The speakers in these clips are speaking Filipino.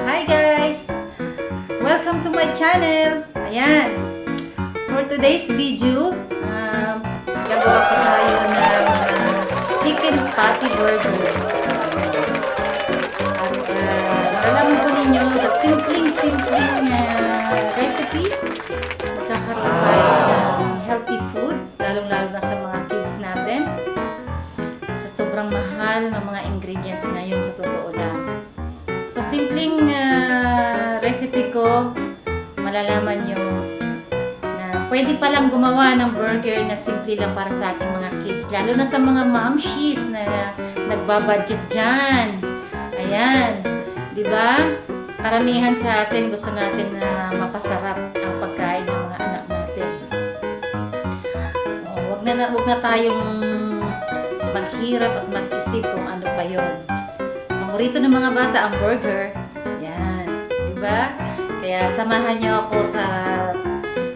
Hi guys! Welcome to my channel! Ayan! For today's video, gagawa ko tayo ng chicken patty burger. At alam po ninyo, sa simpleng recipe, magkakaroon tayo ng healthy food, lalong-lalo na sa mga kids natin. Sa sobrang mahal ng mga ingredients ngayon, sa totoo lang. Sa simpleng recipe ko, malalaman nyo na pwede palang gumawa ng burger na simple lang para sa ating mga kids. Lalo na sa mga momshies na nagbabudget dyan. Ayan. Diba? Karamihan sa atin gusto natin na mapasarap ang pagkain ng mga anak natin. Wag na tayong maghirap at mag-isip kung ano pa yon. Paborito ng mga bata ang burger. Yan. Diba? Kaya samahan nyo ako sa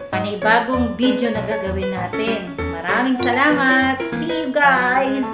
panibagong video na gagawin natin. Maraming salamat! See you guys!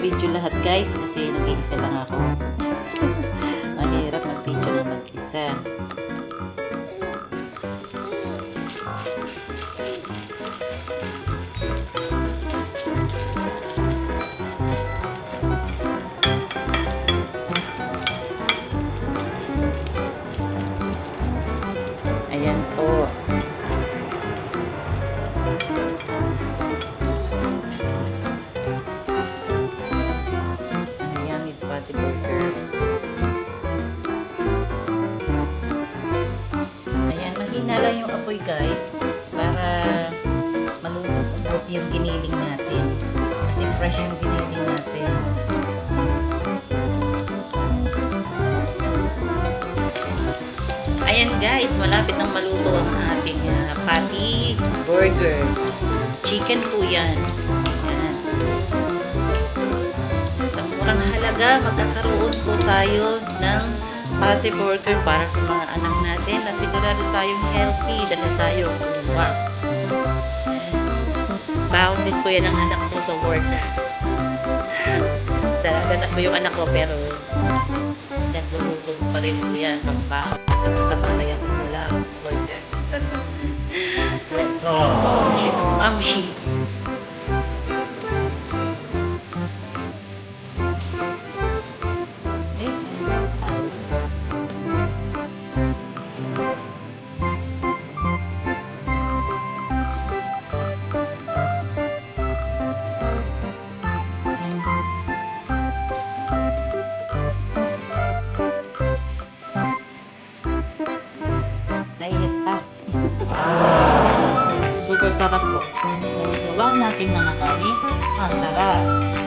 Video lahat guys kasi nag-iisa lang ako. Mahirap mag-video na mag-isa. Ayan po. Ayan, mahina lang yung apoy guys para malulubot yung giniling natin kasi fresh yung giniling natin. Ayan guys, malapit nang maluto ang ating patty burger. Chicken po yan. Ayan. Sa murang halaga, magkakaroon po tayo ng patty burger para sa mga anak natin at sigurado tayong healthy dahil tayo work. Baon din po yan ang anak ko sa work. Dalaganap ko yung anak ko pero naglulugod pa rin po yan pang baon. Kapalayan ko wala work. Mami. Nagawa natin mga kari. Ang sarap.